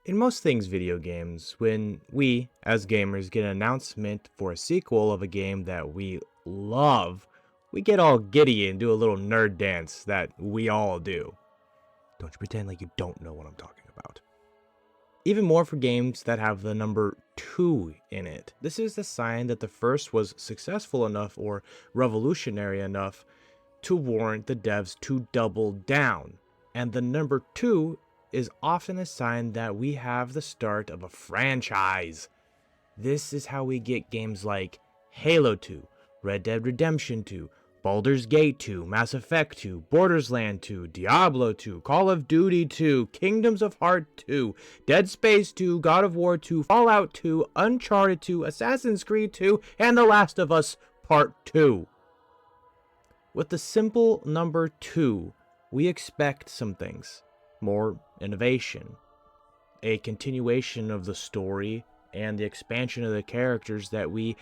In most things video games, when we, as gamers, get an announcement for a sequel of a game that we love, we get all giddy and do a little nerd dance that we all do. Don't you pretend like you don't know what I'm talking about. Even more for games that have the number 2 in it. This is the sign that the first was successful enough or revolutionary enough to warrant the devs to double down. And the number 2 is often a sign that we have the start of a franchise. This is how we get games like Halo 2, Red Dead Redemption 2, Baldur's Gate 2, Mass Effect 2, Borderlands 2, Diablo 2, Call of Duty 2, Kingdoms of Heart 2, Dead Space 2, God of War 2, Fallout 2, Uncharted 2, Assassin's Creed 2, and The Last of Us Part 2. With the simple number 2, we expect some things. More innovation, a continuation of the story, and the expansion of the characters that we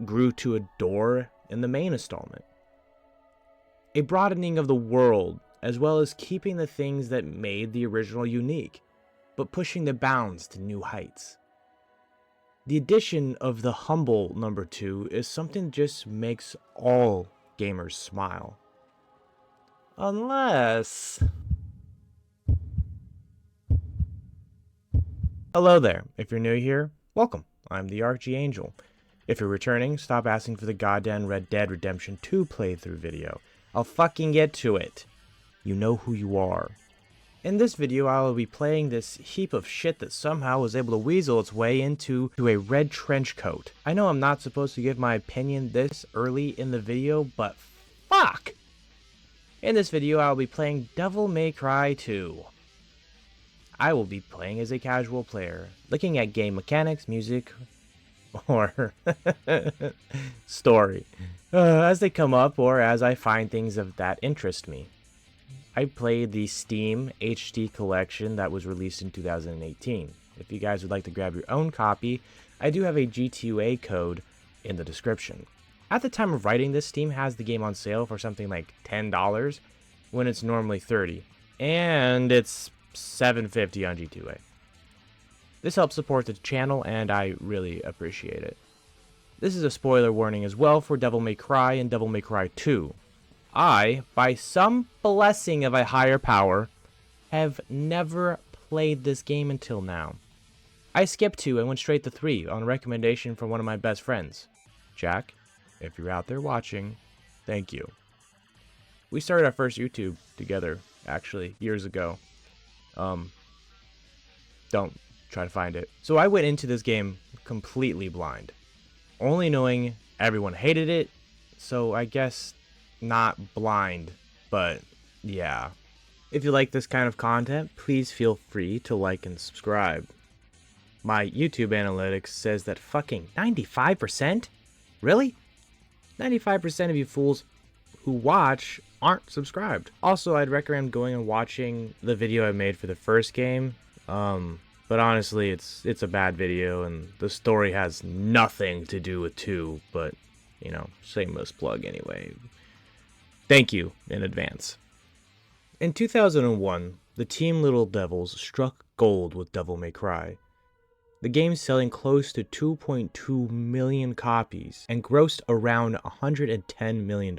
grew to adore in the main installment. A broadening of the world, as well as keeping the things that made the original unique, but pushing the bounds to new heights. The addition of the humble number 2 is something that just makes all gamers smile. Unless... Hello there. If you're new here, welcome. I'm the Archangel. If you're returning, stop asking for the goddamn Red Dead Redemption 2 playthrough video. I'll fucking get to it. You know who you are. In this video, I will be playing this heap of shit that somehow was able to weasel its way into a red trench coat. I know I'm not supposed to give my opinion this early in the video, but fuck! In this video, I will be playing Devil May Cry 2. I will be playing as a casual player, looking at game mechanics, music, or story, as they come up or as I find things of that interest me. I played the Steam HD collection that was released in 2018. If you guys would like to grab your own copy, I do have a G2A code in the description. At the time of writing this, Steam has the game on sale for something like $10 when it's normally $30, and it's $7.50 on G2A. This helps support the channel and I really appreciate it. This is a spoiler warning as well for Devil May Cry and Devil May Cry 2. I, by some blessing of a higher power, have never played this game until now. I skipped 2 and went straight to 3 on a recommendation from one of my best friends. Jack, if you're out there watching, thank you. We started our first YouTube together, actually, years ago. Don't try to find it. So I went into this game completely blind, only knowing everyone hated it, so I guess not blind, but yeah. If you like this kind of content, please feel free to like and subscribe. My YouTube analytics says that fucking 95%? Really? 95% of you fools who watch aren't subscribed. Also, I'd recommend going and watching the video I made for the first game. But honestly, it's a bad video and the story has nothing to do with 2, but, you know, shameless plug anyway. Thank you in advance. In 2001, the Team Little Devils struck gold with Devil May Cry. The game selling close to 2.2 million copies and grossed around $110 million,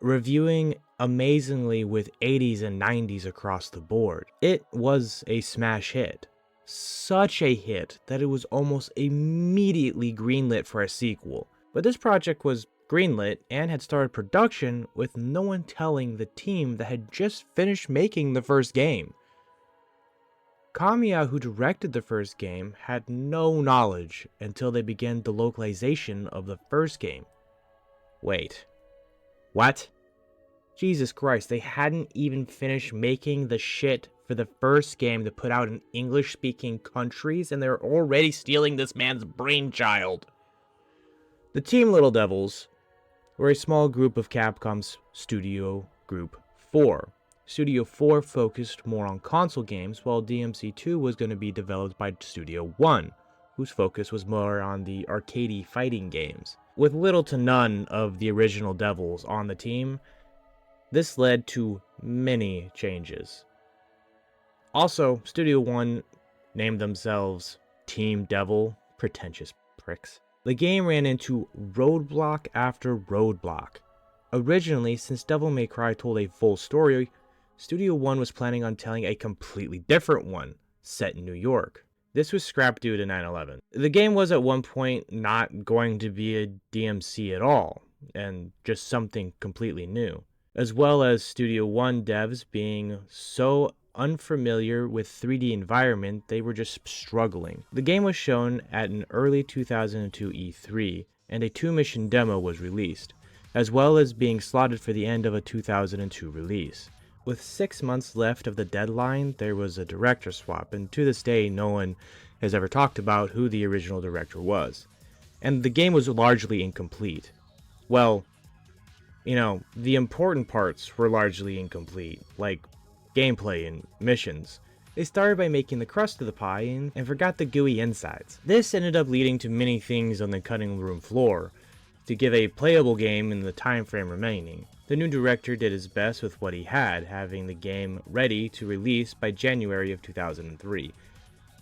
reviewing amazingly with 80s and 90s across the board. It was a smash hit. Such a hit that it was almost immediately greenlit for a sequel. But this project was greenlit and had started production with no one telling the team that had just finished making the first game. Kamiya, who directed the first game, had no knowledge until they began the localization of the first game. Wait. What? Jesus Christ, they hadn't even finished making the shit for the first game to put out in English-speaking countries, and they're already stealing this man's brainchild. The Team Little Devils were a small group of Capcom's Studio Group 4. Studio 4 focused more on console games, while DMC2 was going to be developed by Studio 1, whose focus was more on the arcadey fighting games. With little to none of the original Devils on the team, this led to many changes. Also, Studio 1 named themselves Team Devil, pretentious pricks. The game ran into roadblock after roadblock. Originally, since Devil May Cry told a full story, Studio One was planning on telling a completely different one, set in New York. This was scrapped due to 9/11. The game was at one point not going to be a DMC at all, and just something completely new, as well as Studio One devs being so unfamiliar with 3D environment, they were just struggling. The game was shown at an early 2002 E3, and a 2-mission demo was released, as well as being slotted for the end of a 2002 release. With 6 months left of the deadline, there was a director swap, and to this day, no one has ever talked about who the original director was. And the game was largely incomplete. Well, the important parts were largely incomplete, like gameplay and missions. They started by making the crust of the pie and forgot the gooey insides. This ended up leading to many things on the cutting room floor to give a playable game in the time frame remaining. The new director did his best with what he had, having the game ready to release by January of 2003.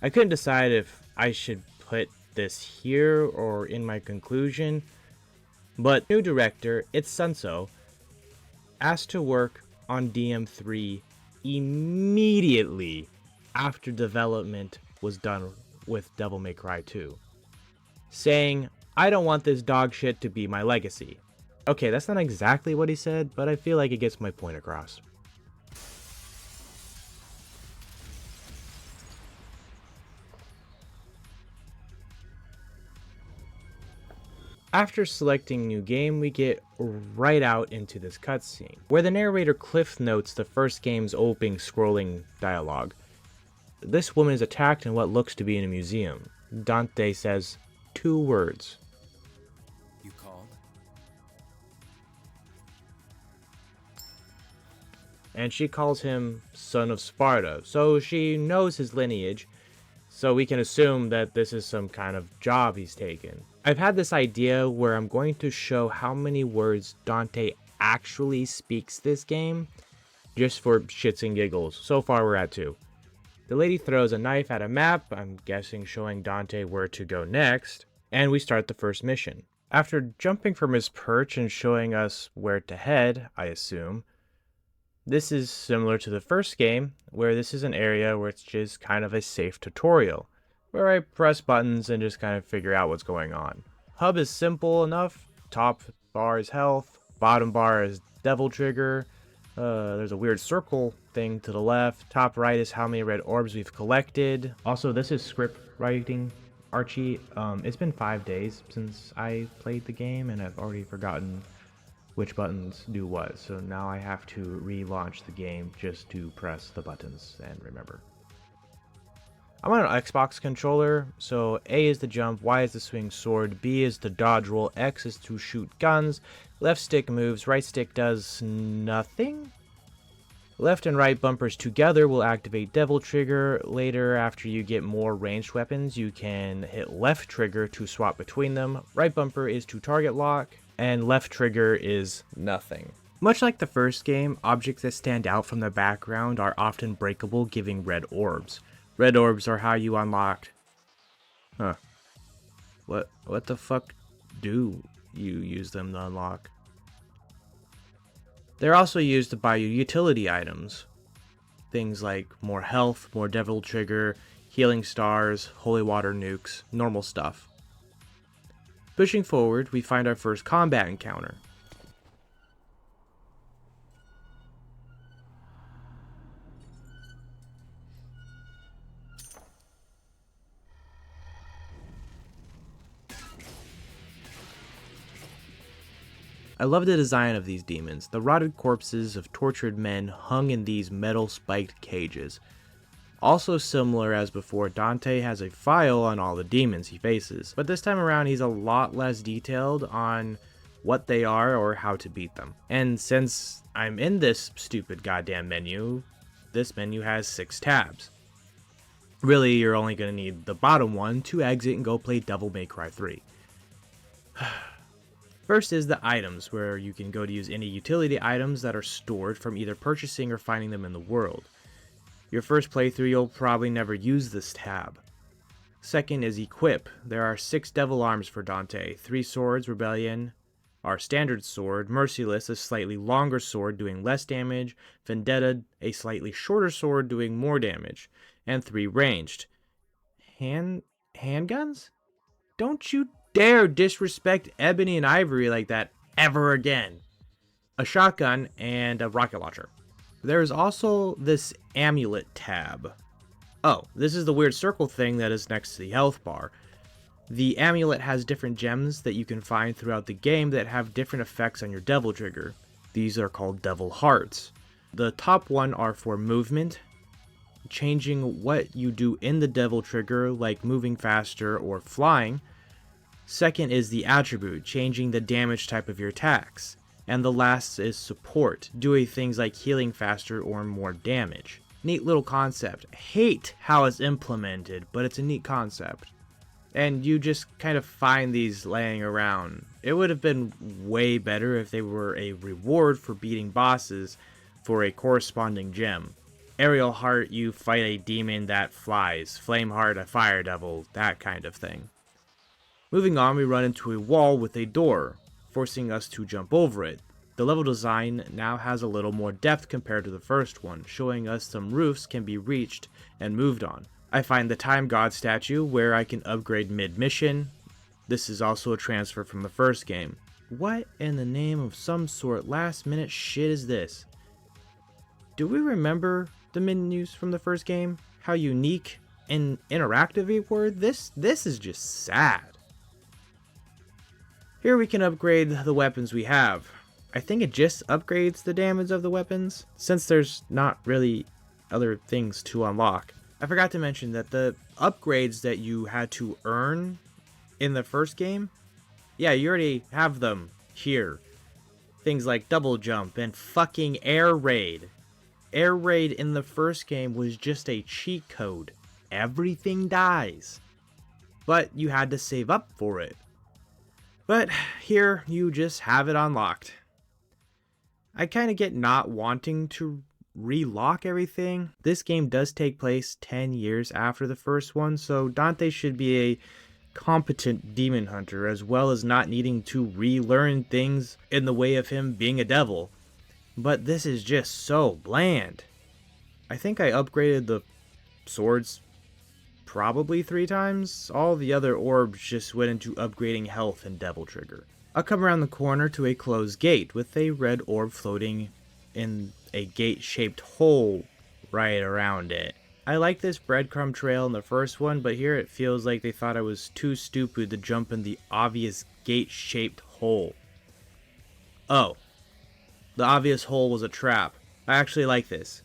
I couldn't decide if I should put this here or in my conclusion, but new director, it's Sunso, asked to work on DM3 immediately after development was done with Devil May Cry 2, saying, "I don't want this dog shit to be my legacy." Okay, that's not exactly what he said, but I feel like it gets my point across. After selecting new game, we get right out into this cutscene, where the narrator cliff notes the first game's opening scrolling dialogue. This woman is attacked in what looks to be in a museum. Dante says 2 words. You called? And she calls him Son of Sparta, so she knows his lineage, so we can assume that this is some kind of job he's taken. I've had this idea where I'm going to show how many words Dante actually speaks this game, just for shits and giggles. So far we're at 2. The lady throws a knife at a map, I'm guessing showing Dante where to go next, and we start the first mission. After jumping from his perch and showing us where to head, I assume, this is similar to the first game, where this is an area where it's just kind of a safe tutorial, where I press buttons and just kind of figure out what's going on. Hub is simple enough. Top bar is health, bottom bar is devil trigger. There's a weird circle thing to the left. Top right is how many red orbs we've collected. Also, this is script writing. Archie, it's been 5 days since I played the game, and I've already forgotten which buttons do what, so now I have to relaunch the game just to press the buttons and remember. I'm on an Xbox controller, so A is the jump, Y is the swing sword, B is the dodge roll, X is to shoot guns, left stick moves, right stick does nothing? Left and right bumpers together will activate devil trigger. Later, after you get more ranged weapons, you can hit left trigger to swap between them. Right bumper is to target lock, and left trigger is nothing. Much like the first game, objects that stand out from the background are often breakable, giving red orbs. Red orbs are how you unlocked. What the fuck do you use them to unlock? They're also used to buy you utility items. Things like more health, more devil trigger, healing stars, holy water nukes, normal stuff. Pushing forward, we find our first combat encounter. I love the design of these demons, the rotted corpses of tortured men hung in these metal spiked cages. Also similar as before, Dante has a file on all the demons he faces, but this time around he's a lot less detailed on what they are or how to beat them. And since I'm in this stupid goddamn menu, this menu has 6 tabs. Really, you're only going to need the bottom one to exit and go play Devil May Cry 3. First is the items, where you can go to use any utility items that are stored from either purchasing or finding them in the world. Your first playthrough, you'll probably never use this tab. Second is Equip. There are 6 devil arms for Dante, 3 swords, Rebellion, our standard sword, Merciless, a slightly longer sword doing less damage, Vendetta, a slightly shorter sword doing more damage, and 3 ranged. Handguns? Don't you dare disrespect Ebony and Ivory like that ever again. A shotgun and a rocket launcher. There is also this amulet tab. Oh, this is the weird circle thing that is next to the health bar. The amulet has different gems that you can find throughout the game that have different effects on your devil trigger. These are called devil hearts. The top one are for movement, changing what you do in the devil trigger, like moving faster or flying. Second is the attribute, changing the damage type of your attacks. And the last is support, doing things like healing faster or more damage. Neat little concept. Hate how it's implemented, but it's a neat concept. And you just kind of find these laying around. It would have been way better if they were a reward for beating bosses for a corresponding gem. Aerial Heart, you fight a demon that flies. Flame Heart, a fire devil, that kind of thing. Moving on, we run into a wall with a door, forcing us to jump over it. The level design now has a little more depth compared to the first one, showing us some roofs can be reached and moved on. I find the Time God statue where I can upgrade mid-mission. This is also a transfer from the first game. What in the name of some sort last minute shit is this? Do we remember the menus from the first game? How unique and interactive they were? This is just sad. Here we can upgrade the weapons we have. I think it just upgrades the damage of the weapons, since there's not really other things to unlock. I forgot to mention that the upgrades that you had to earn in the first game, yeah, you already have them here. Things like double jump and fucking air raid. Air raid in the first game was just a cheat code. Everything dies. But you had to save up for it. But here, you just have it unlocked. I kind of get not wanting to relock everything. This game does take place 10 years after the first one, so Dante should be a competent demon hunter, as well as not needing to relearn things in the way of him being a devil. But this is just so bland. I think I upgraded the swords probably 3 times. All the other orbs just went into upgrading health and devil trigger. I'll come around the corner to a closed gate with a red orb floating in a gate-shaped hole right around it. I like this breadcrumb trail in the first one, but here it feels like they thought I was too stupid to jump in the obvious gate-shaped hole. Oh, the obvious hole was a trap. I actually like this.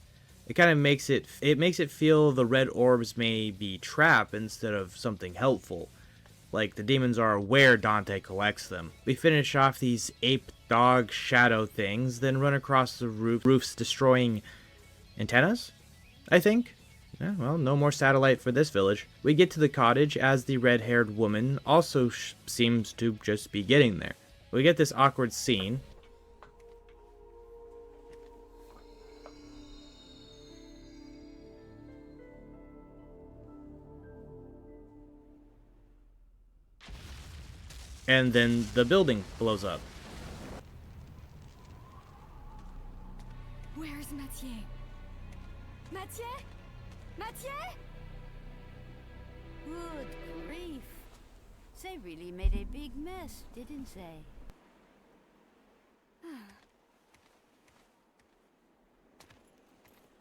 It kind of makes it feel the red orbs may be trap instead of something helpful. Like the demons are aware Dante collects them. We finish off these ape dog shadow things, then run across the roofs destroying antennas, I think? Yeah, well, no more satellite for this village. We get to the cottage as the red-haired woman also seems to just be getting there. We get this awkward scene. And then the building blows up. Where's Mathieu? Mathieu? Mathieu? Good grief. They really made a big mess, didn't they?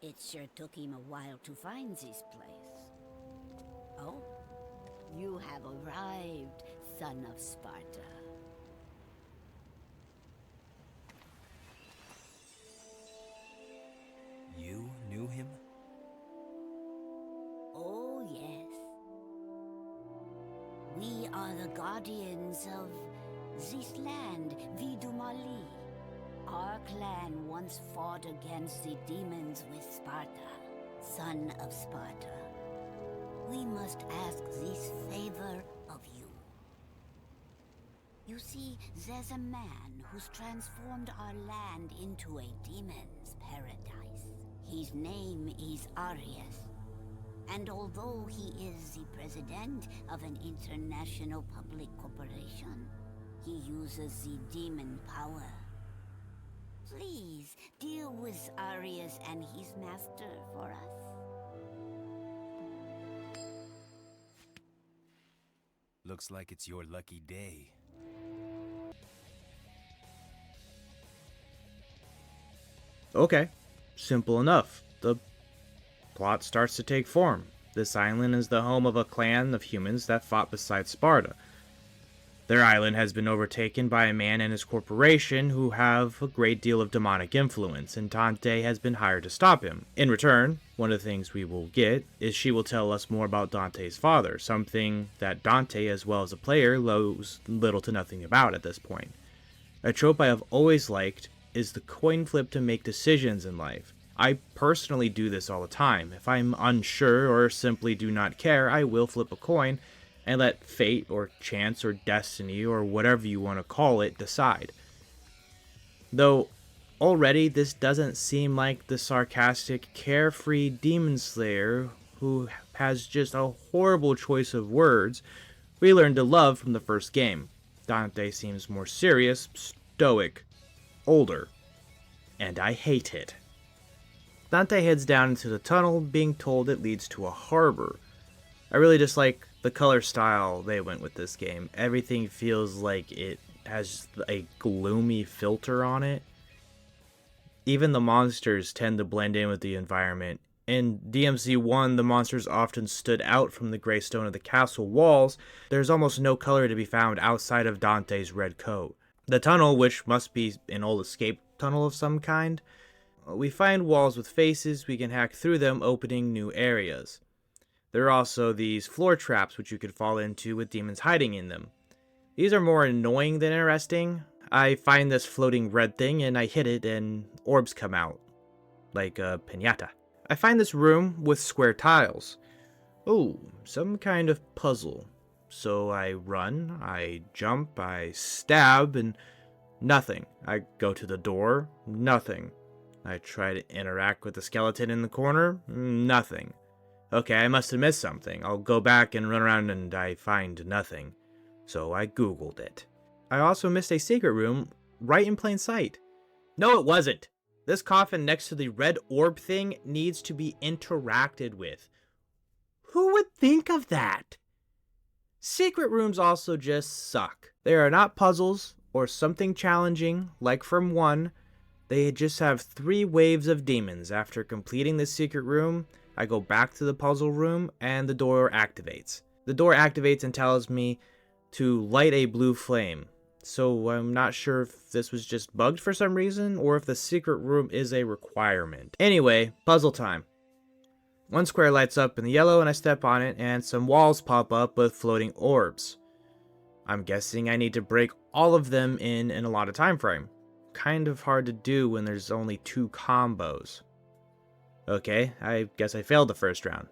It sure took him a while to find this place. Oh, you have arrived, son of Sparta. You knew him? Oh, yes. We are the guardians of this land, Vidumali. Our clan once fought against the demons with Sparta, son of Sparta. We must ask this favor of you. You see, there's a man who's transformed our land into a demon's paradise. His name is Arias. And although he is the president of an international public corporation, he uses the demon power. Please, deal with Arias and his master for us. Looks like it's your lucky day. Okay, simple enough. The plot starts to take form. This island is the home of a clan of humans that fought beside Sparta. Their island has been overtaken by a man and his corporation who have a great deal of demonic influence, and Dante has been hired to stop him. In return, one of the things we will get is she will tell us more about Dante's father, something that Dante, as well as the player, knows little to nothing about at this point. A trope I have always liked is the coin flip to make decisions in life. I personally do this all the time. If I'm unsure or simply do not care, I will flip a coin and let fate or chance or destiny or whatever you want to call it decide. Though already this doesn't seem like the sarcastic, carefree demon slayer who has just a horrible choice of words we learned to love from the first game. Dante seems more serious, stoic, older, and I hate it. Dante heads down into the tunnel, being told it leads to a harbor. I really just like the color style they went with this game. Everything feels like it has a gloomy filter on it. Even the monsters tend to blend in with the environment. In DMC1, the monsters often stood out from the gray stone of the castle walls. There's almost no color to be found outside of Dante's red coat. The tunnel, which must be an old escape tunnel of some kind, we find walls with faces. We can hack through them, opening new areas. There are also these floor traps which you could fall into with demons hiding in them. These are more annoying than interesting. I find this floating red thing and I hit it and orbs come out, like a piñata. I find this room with square tiles. Oh, some kind of puzzle. So I run, I jump, I stab, and nothing. I go to the door, nothing. I try to interact with the skeleton in the corner, nothing. Okay, I must have missed something. I'll go back and run around and I find nothing. So I googled it. I also missed a secret room right in plain sight. No, it wasn't. This coffin next to the red orb thing needs to be interacted with. Who would think of that? Secret rooms also just suck. They are not puzzles or something challenging like from 1. They just have 3 waves of demons. After completing the secret room, I go back to the puzzle room and the door activates. The door activates and tells me to light a blue flame. So I'm not sure if this was just bugged for some reason or if the secret room is a requirement. Anyway, puzzle time. 1 square lights up in the yellow and I step on it and some walls pop up with floating orbs. I'm guessing I need to break all of them in a lot of time frame. Kind of hard to do when there's only 2 combos. Okay, I guess I failed the first round.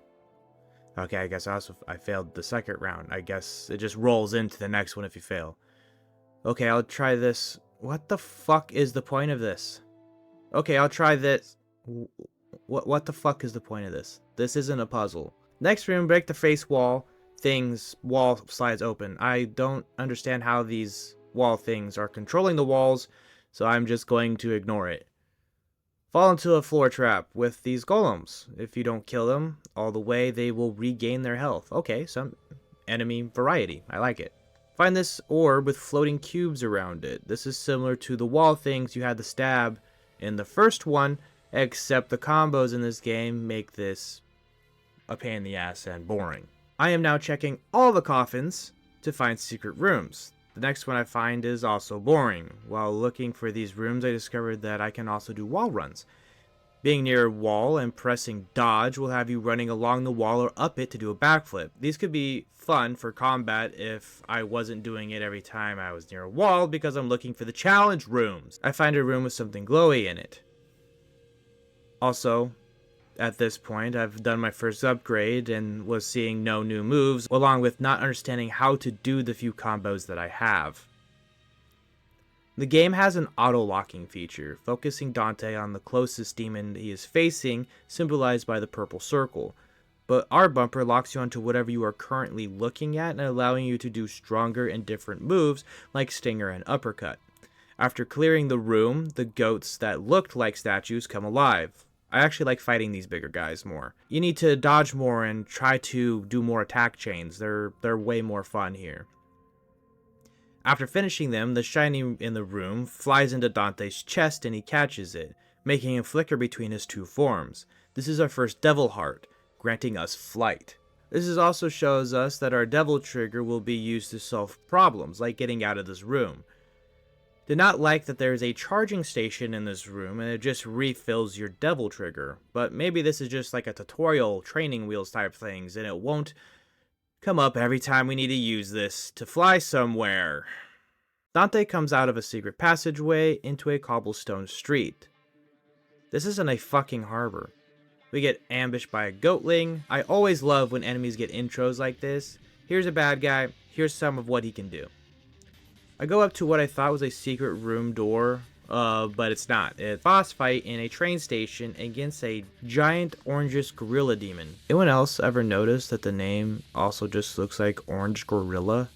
Okay, I guess I failed the second round. I guess it just rolls into the next one if you fail. Okay, I'll try this. What the fuck is the point of this? Okay, I'll try this. What the fuck is the point of this? This isn't a puzzle. Next room, break the face wall. Wall slides open. I don't understand how these wall things are controlling the walls, so I'm just going to ignore it. Fall into a floor trap with these golems. If you don't kill them all the way, they will regain their health. Okay, some enemy variety. I like it. Find this orb with floating cubes around it. This is similar to the wall things you had to stab in the first one, except the combos in this game make this a pain in the ass and boring. I am now checking all the coffins to find secret rooms. The next one I find is also boring. While looking for these rooms, I discovered that I can also do wall runs. Being near a wall and pressing dodge will have you running along the wall or up it to do a backflip. These could be fun for combat if I wasn't doing it every time I was near a wall because I'm looking for the challenge rooms. I find a room with something glowy in it. Also, at this point, I've done my first upgrade and was seeing no new moves, along with not understanding how to do the few combos that I have. The game has an auto-locking feature, focusing Dante on the closest demon he is facing, symbolized by the purple circle. But our bumper locks you onto whatever you are currently looking at and allowing you to do stronger and different moves like Stinger and Uppercut. After clearing the room, the goats that looked like statues come alive. I actually like fighting these bigger guys more. You need to dodge more and try to do more attack chains. They're way more fun here. After finishing them, the shiny in the room flies into Dante's chest and he catches it, making him flicker between his two forms. This is our first Devil Heart, granting us flight. This also shows us that our Devil Trigger will be used to solve problems, like getting out of this room. Did not like that there is a charging station in this room and it just refills your Devil Trigger, but maybe this is just like a tutorial training wheels type things and it won't come up every time we need to use this to fly somewhere. Dante comes out of a secret passageway into a cobblestone street. This isn't a fucking harbor. We get ambushed by a goatling. I always love when enemies get intros like this. Here's a bad guy, here's some of what he can do. I go up to what I thought was a secret room door, but it's not. It's a boss fight in a train station against a giant orangish gorilla demon. Anyone else ever notice that the name also just looks like Orange Gorilla?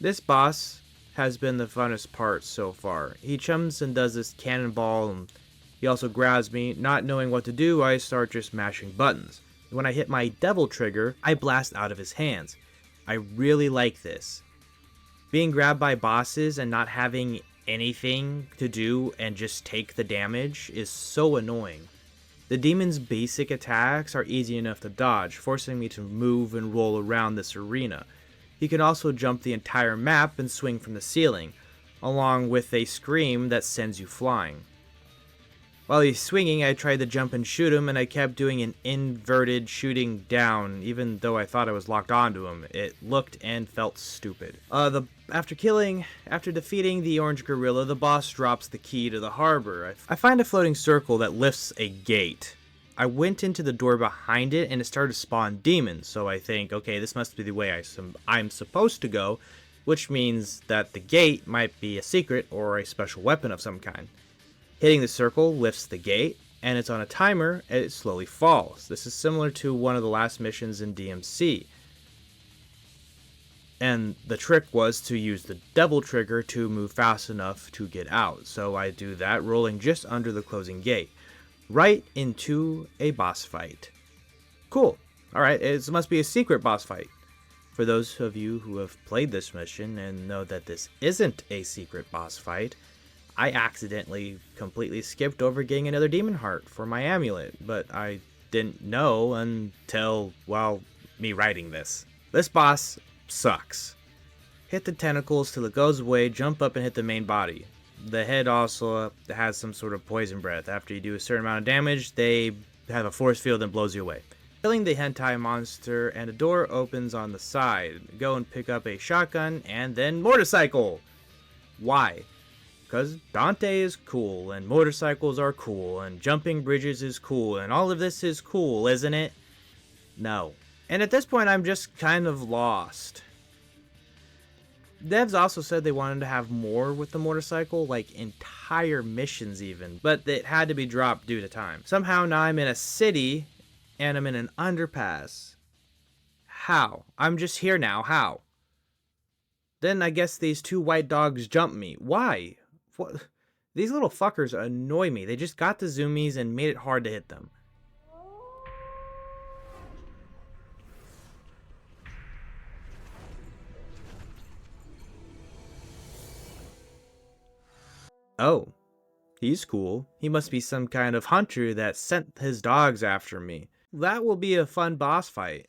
This boss has been the funnest part so far. He chums and does this cannonball and he also grabs me. Not knowing what to do, I start just mashing buttons. When I hit my Devil Trigger, I blast out of his hands. I really like this. Being grabbed by bosses and not having anything to do and just take the damage is so annoying. The demon's basic attacks are easy enough to dodge, forcing me to move and roll around this arena. He can also jump the entire map and swing from the ceiling, along with a scream that sends you flying. While he's swinging, I tried to jump and shoot him, and I kept doing an inverted shooting down, even though I thought I was locked onto him. It looked and felt stupid. After defeating the orange gorilla, the boss drops the key to the harbor. I find a floating circle that lifts a gate. I went into the door behind it, and it started to spawn demons, so I think, okay, this must be the way I'm supposed to go, which means that the gate might be a secret or a special weapon of some kind. Hitting the circle lifts the gate, and it's on a timer, and it slowly falls. This is similar to one of the last missions in DMC. And the trick was to use the Devil Trigger to move fast enough to get out. So I do that, rolling just under the closing gate, right into a boss fight. Cool. Alright, it must be a secret boss fight. For those of you who have played this mission and know that this isn't a secret boss fight, I accidentally completely skipped over getting another demon heart for my amulet, but I didn't know until, well, me writing this. This boss sucks. Hit the tentacles till it goes away, jump up and hit the main body. The head also has some sort of poison breath. After you do a certain amount of damage, they have a force field and blows you away. Killing the hentai monster, and a door opens on the side. Go and pick up a shotgun and then motorcycle. Why? Because Dante is cool, and motorcycles are cool, and jumping bridges is cool, and all of this is cool, isn't it? No. And at this point, I'm just kind of lost. Devs also said they wanted to have more with the motorcycle, like entire missions even, but it had to be dropped due to time. Somehow now I'm in a city, and I'm in an underpass. How? I'm just here now, how? Then I guess these two white dogs jumped me. Why? What? These little fuckers annoy me. They just got the zoomies and made it hard to hit them. Oh, he's cool. He must be some kind of hunter that sent his dogs after me. That will be a fun boss fight.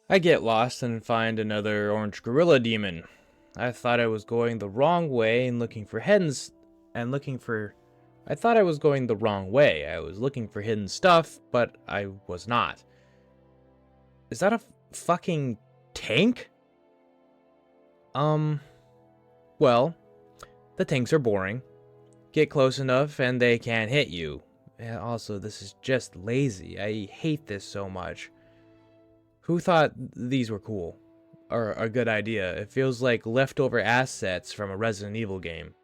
I get lost and find another orange gorilla demon. I thought I was going the wrong way and looking for hidden I thought I was going the wrong way. I was looking for hidden stuff, but I was not. Is that a fucking tank? Well, the tanks are boring. Get close enough and they can't hit you. And also, this is just lazy. I hate this so much. Who thought these were cool? Or a good idea? It feels like leftover assets from a Resident Evil game.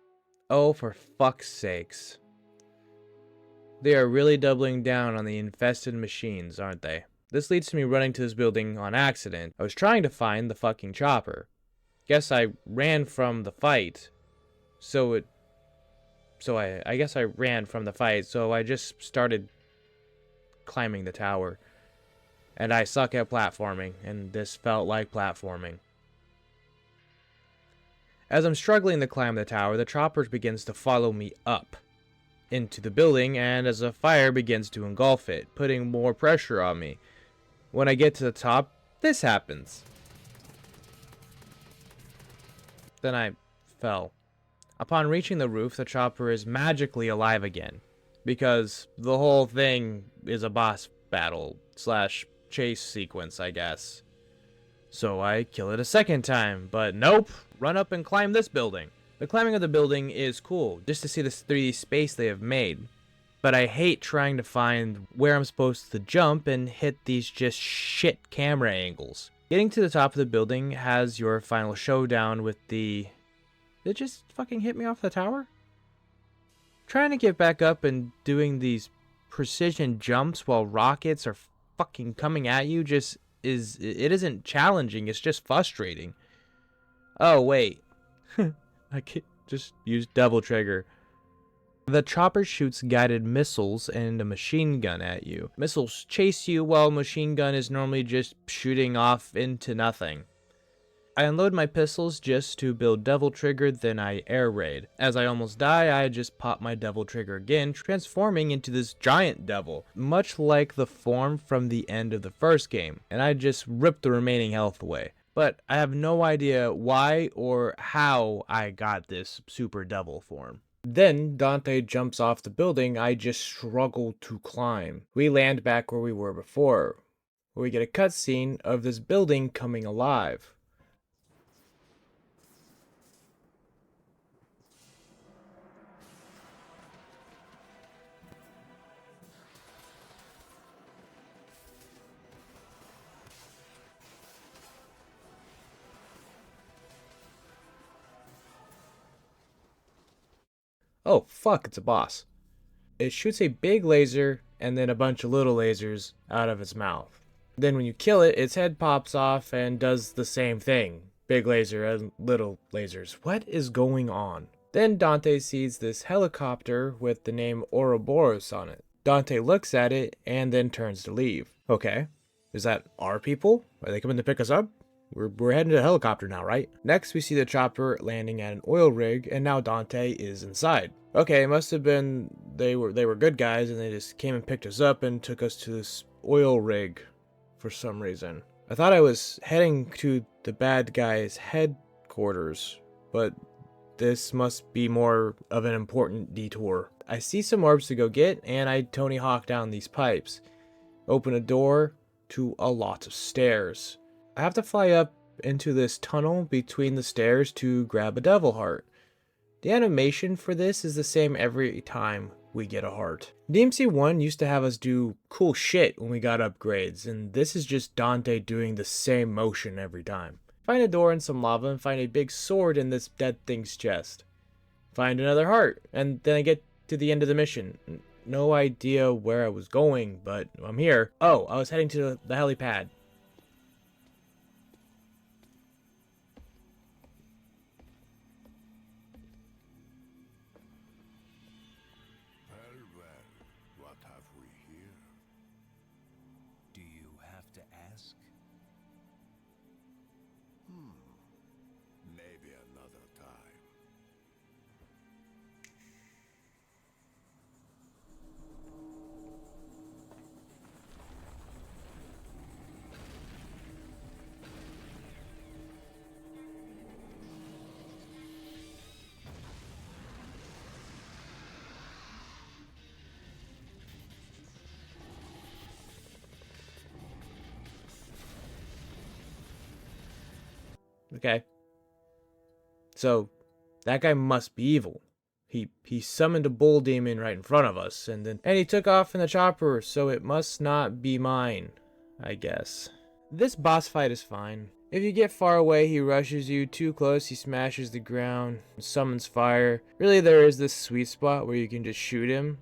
Oh, for fuck's sakes. They are really doubling down on the infested machines, aren't they? This leads to me running to this building on accident. I was trying to find the fucking chopper. Guess I ran from the fight. I guess I ran from the fight, so I just started climbing the tower. And I suck at platforming, and this felt like platforming. As I'm struggling to climb the tower, the chopper begins to follow me up into the building, and as a fire begins to engulf it, putting more pressure on me. When I get to the top, this happens. Then I fell. Upon reaching the roof, the chopper is magically alive again, because the whole thing is a boss battle slash chase sequence, I guess. So I kill it a second time, but nope, run up and climb this building. The climbing of the building is cool, just to see this 3D space they have made. But I hate trying to find where I'm supposed to jump and hit these just shit camera angles. Getting to the top of the building has your final showdown with the... Did it just fucking hit me off the tower? Trying to get back up and doing these precision jumps while rockets are fucking coming at you just is... It isn't challenging, it's just frustrating. Oh, wait. I could just use double trigger. The chopper shoots guided missiles and a machine gun at you. Missiles chase you while a machine gun is normally just shooting off into nothing. I unload my pistols just to build devil trigger, then I air raid. As I almost die, I just pop my devil trigger again, transforming into this giant devil, much like the form from the end of the first game, and I just rip the remaining health away. But I have no idea why or how I got this super devil form. Then Dante jumps off the building I just struggle to climb. We land back where we were before, where we get a cutscene of this building coming alive. Oh fuck, it's a boss. It shoots a big laser and then a bunch of little lasers out of its mouth. Then when you kill it, its head pops off and does the same thing. Big laser and little lasers. What is going on? Then Dante sees this helicopter with the name Ouroboros on it. Dante looks at it and then turns to leave. Okay, is that our people? Are they coming to pick us up? We're heading to the helicopter now, right? Next, we see the chopper landing at an oil rig, and now Dante is inside. Okay, it must have been they were good guys, and they just came and picked us up and took us to this oil rig for some reason. I thought I was heading to the bad guys' headquarters, but this must be more of an important detour. I see some orbs to go get, and I Tony Hawk down these pipes. Open a door to a lot of stairs. I have to fly up into this tunnel between the stairs to grab a devil heart. The animation for this is the same every time we get a heart. DMC1 used to have us do cool shit when we got upgrades, and this is just Dante doing the same motion every time. Find a door and some lava and find a big sword in this dead thing's chest. Find another heart, and then I get to the end of the mission. No idea where I was going, but I'm here. Oh, I was heading to the helipad. Well, what have we here? Do you have to ask? Maybe another time. Okay. So, that guy must be evil. He summoned a bull demon right in front of us, and he took off in the chopper, so it must not be mine, I guess. This boss fight is fine. If you get far away, he rushes you. Too close, he smashes the ground, summons fire. Really, there is this sweet spot where you can just shoot him.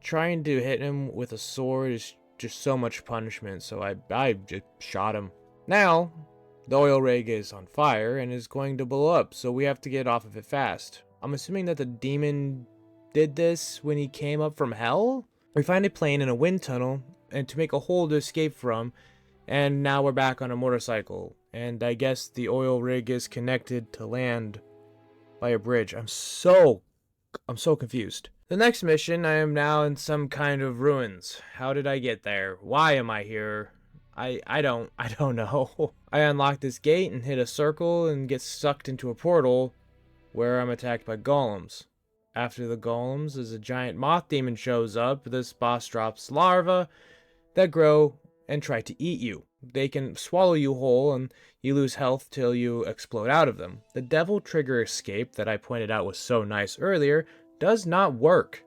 Trying to hit him with a sword is just so much punishment, so I just shot him. Now, the oil rig is on fire and is going to blow up, so we have to get off of it fast. I'm assuming that the demon did this when he came up from hell? We find a plane in a wind tunnel and to make a hole to escape from, and now we're back on a motorcycle. And I guess the oil rig is connected to land by a bridge. I'm so confused. The next mission, I am now in some kind of ruins. How did I get there? Why am I here? I don't know. I unlock this gate and hit a circle and get sucked into a portal where I'm attacked by golems. After the golems, as a giant moth demon shows up, this boss drops larvae that grow and try to eat you. They can swallow you whole and you lose health till you explode out of them. The devil trigger escape that I pointed out was so nice earlier does not work.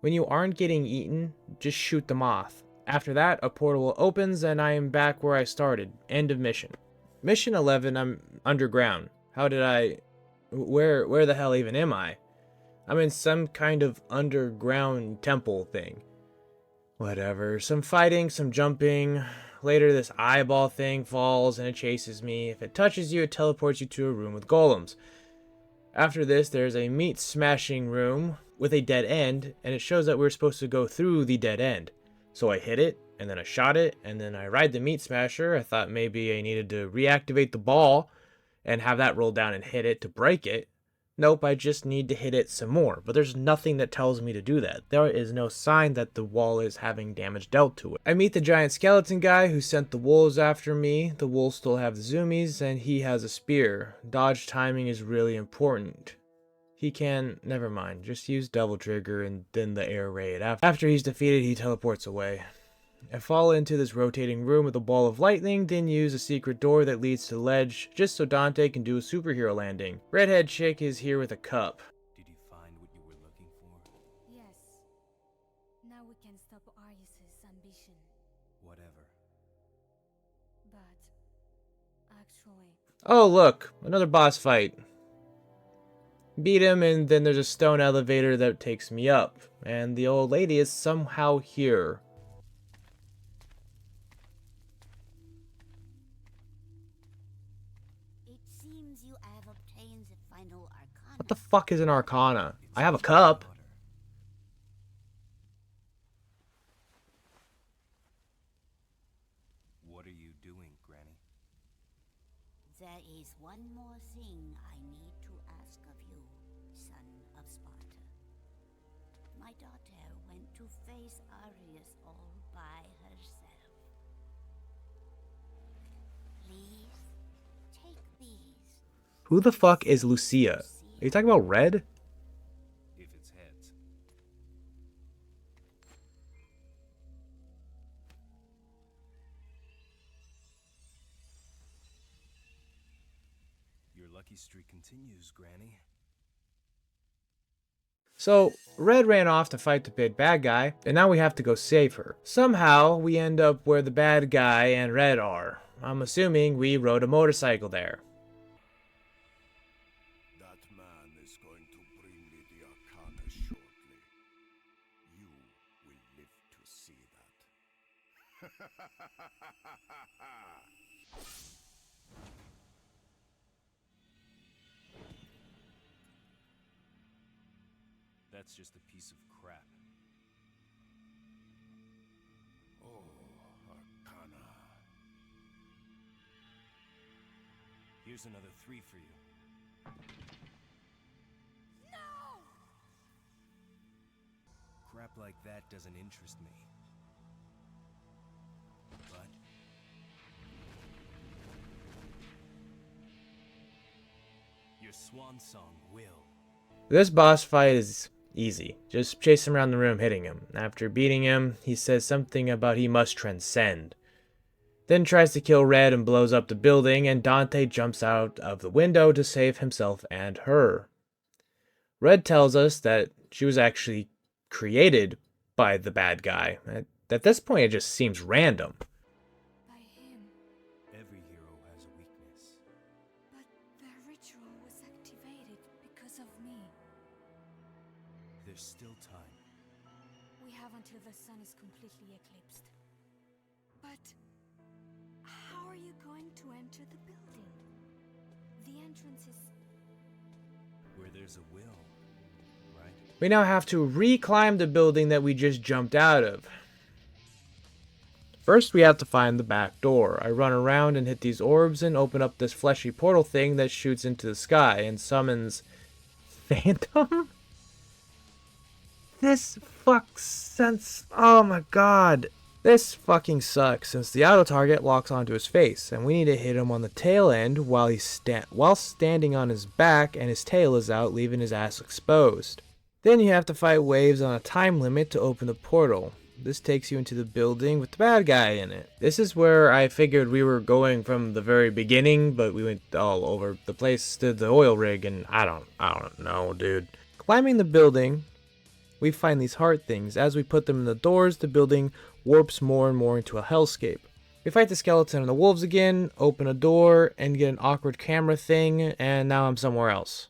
When you aren't getting eaten, just shoot the moth. After that, a portal opens and I am back where I started. End of mission. Mission 11, I'm underground. How did I... Where the hell even am I? I'm in some kind of underground temple thing. Whatever. Some fighting, some jumping. Later, this eyeball thing falls and it chases me. If it touches you, it teleports you to a room with golems. After this, there's a meat smashing room with a dead end, and it shows that we're supposed to go through the dead end. So I hit it, and then I shot it, and then I ride the meat smasher. I thought maybe I needed to reactivate the ball and have that roll down and hit it to break it. Nope, I just need to hit it some more, but there's nothing that tells me to do that. There is no sign that the wall is having damage dealt to it. I meet the giant skeleton guy who sent the wolves after me. The wolves still have the zoomies, and he has a spear. Dodge timing is really important. He can... never mind, just use double trigger and then the air raid. After he's defeated, he teleports away. I fall into this rotating room with a ball of lightning, then use a secret door that leads to the ledge, just so Dante can do a superhero landing. Redhead chick is here with a cup. Did you find what you were looking for? Yes. Now we can stop Arius's ambition. Whatever. But actually, Oh look, another boss fight. Beat him, and then there's a stone elevator that takes me up. And the old lady is somehow here. It seems you have obtained the final arcana. What the fuck is an arcana? I have a cup. What are you doing, Granny? There is one more thing I need to ask of you, son of Sparta. My daughter went to face Arius all by herself. Please, take these. Who the fuck is Lucia? Are you talking about Red? If it's heads. Your lucky streak continues, Granny. So, Red ran off to fight the big bad guy, and now we have to go save her. Somehow, we end up where the bad guy and Red are. I'm assuming we rode a motorcycle there. That man is going to bring me the arcana shortly. You will live to see that. That's just a piece of crap. Oh, arcana. Here's another 3 for you. no! Crap like that doesn't interest me. But your swan song will. This boss fight is easy. Just chase him around the room hitting him. After beating him, he says something about he must transcend. Then tries to kill Red and blows up the building, and Dante jumps out of the window to save himself and her. Red tells us that she was actually created by the bad guy. At this point, it just seems random. By him. because of me. There's still time. We have until the sun is completely eclipsed. But how are you going to enter the building? The entrance is... Where there's a will, right? We now have to re-climb the building that we just jumped out of. First, we have to find the back door. I run around and hit these orbs and open up this fleshy portal thing that shoots into the sky and summons... Phantom? This fucks sense. Oh my god. This fucking sucks since the auto target locks onto his face and we need to hit him on the tail end while he's standing on his back and his tail is out, leaving his ass exposed. Then you have to fight waves on a time limit to open the portal. This takes you into the building with the bad guy in it. This is where I figured we were going from the very beginning, but we went all over the place to the oil rig and I don't know, dude. Climbing the building, we find these heart things. As we put them in the doors, the building warps more and more into a hellscape. We fight the skeleton and the wolves again, open a door, and get an awkward camera thing, and now I'm somewhere else.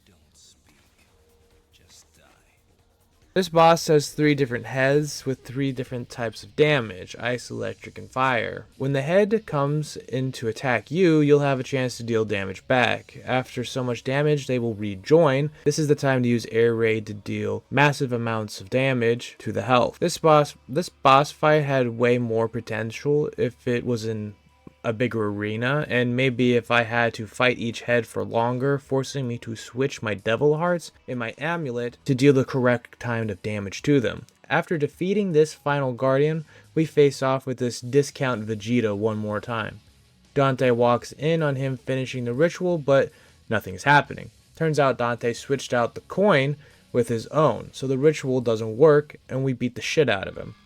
Don't speak. Just die. This boss has 3 different heads with 3 different types of damage, ice, electric, and fire. When the head comes in to attack you, you'll have a chance to deal damage back. After so much damage, they will rejoin. This is the time to use air raid to deal massive amounts of damage to the health. This boss fight had way more potential if it was in a bigger arena, and maybe if I had to fight each head for longer, forcing me to switch my devil hearts and my amulet to deal the correct kind of damage to them. After defeating this final guardian, we face off with this discount Vegeta one more time. Dante walks in on him finishing the ritual, but nothing's happening. Turns out Dante switched out the coin with his own, so the ritual doesn't work and we beat the shit out of him.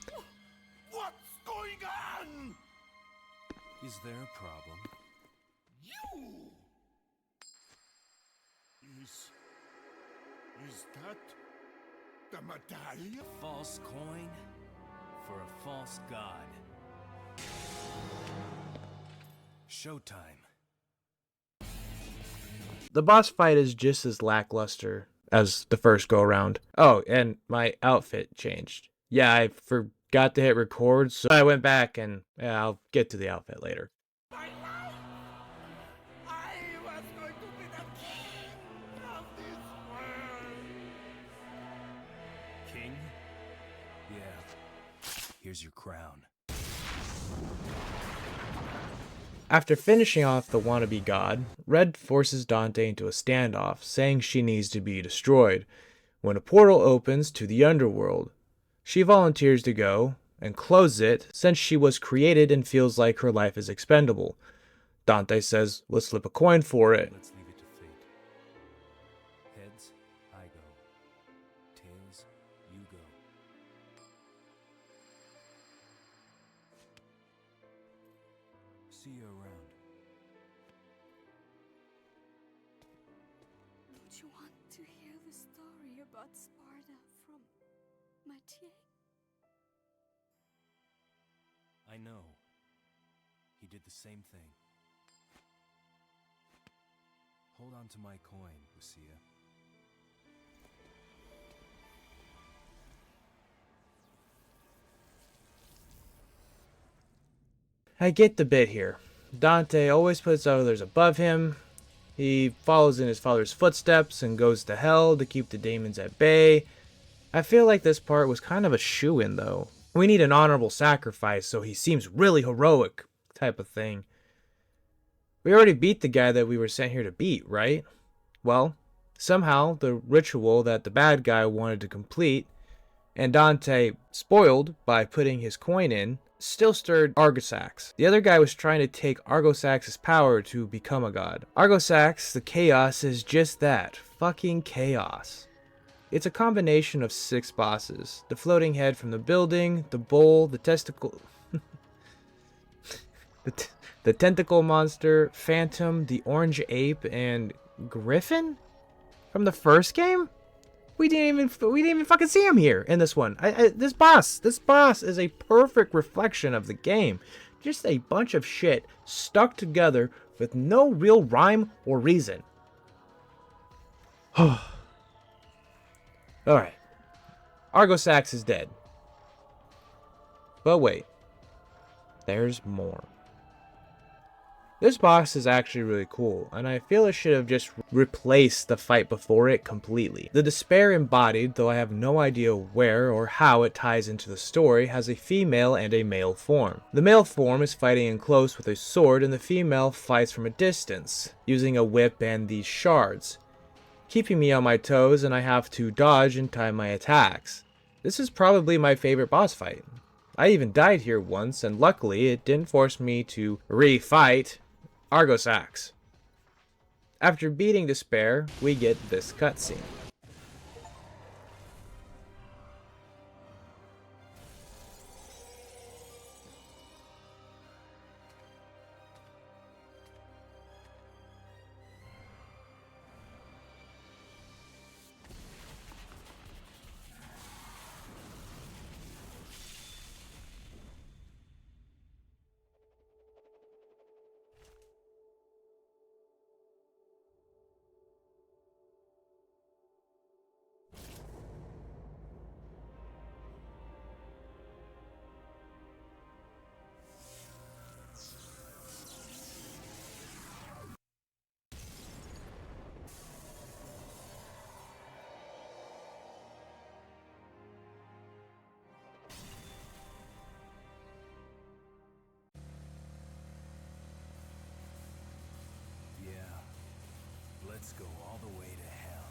What's going on? Is there a problem? You! Is that the medallion? A false coin for a false god. Showtime. The boss fight is just as lackluster as the first go around. Oh, and my outfit changed. Yeah, I forgot to hit record, so I went back and yeah, I'll get to the outfit later. My life! I was going to be the king of this world! King? Yeah. Here's your crown. After finishing off the wannabe god, Red forces Dante into a standoff, saying she needs to be destroyed, when a portal opens to the underworld. She volunteers to go, and closes it since she was created and feels like her life is expendable. Dante says, let's flip a coin for it. Let's leave it to fate. Heads, I go. Tails, you go. See you around. Don't you want to hear the story about Sparta from Mathieu? I know. He did the same thing. Hold on to my coin, Lucia. I get the bit here. Dante always puts others above him. He follows in his father's footsteps and goes to hell to keep the demons at bay. I feel like this part was kind of a shoo-in though. We need an honorable sacrifice so he seems really heroic type of thing. We already beat the guy that we were sent here to beat, right? Well, somehow the ritual that the bad guy wanted to complete, and Dante spoiled by putting his coin in, still stirred Argosax. The other guy was trying to take Argosax's power to become a god. Argosax, the chaos, is just that. Fucking chaos. It's a combination of 6 bosses. The floating head from the building, the bowl, the testicle... the The tentacle monster, phantom, the orange ape, and griffin from the first game. We didn't even fucking see him here in this one. This boss is a perfect reflection of the game. Just a bunch of shit stuck together with no real rhyme or reason. Alright. Argosax is dead. But wait. There's more. This boss is actually really cool, and I feel it should have just replaced the fight before it completely. The despair embodied, though I have no idea where or how it ties into the story, has a female and a male form. The male form is fighting in close with a sword, and the female fights from a distance, using a whip and these shards, keeping me on my toes, and I have to dodge and time my attacks. This is probably my favorite boss fight. I even died here once, and luckily it didn't force me to re-fight Argosax. After beating despair, we get this cutscene. Yeah. Let's go all the way to hell.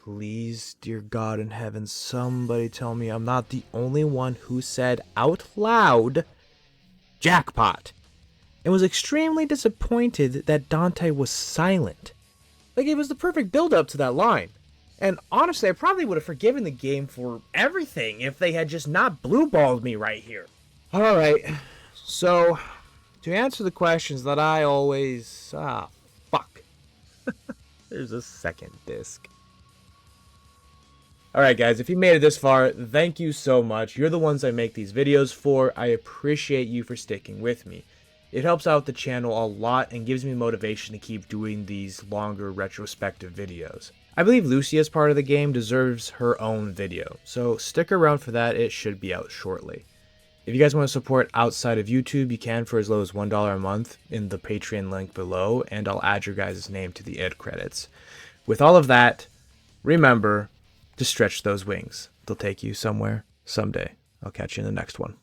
Please, dear God in heaven, somebody tell me I'm not the only one who said out loud, jackpot, and was extremely disappointed that Dante was silent. Like, it was the perfect build-up to that line. And honestly, I probably would have forgiven the game for everything if they had just not blue-balled me right here. Alright, so, to answer the questions that I always... fuck. There's a second disc. Alright guys, if you made it this far, thank you so much. You're the ones I make these videos for. I appreciate you for sticking with me. It helps out the channel a lot and gives me motivation to keep doing these longer retrospective videos. I believe Lucia's part of the game deserves her own video, so stick around for that. It should be out shortly. If you guys want to support outside of YouTube, you can for as low as $1 a month in the Patreon link below, and I'll add your guys' name to the ed credits. With all of that, remember to stretch those wings. They'll take you somewhere, someday. I'll catch you in the next one.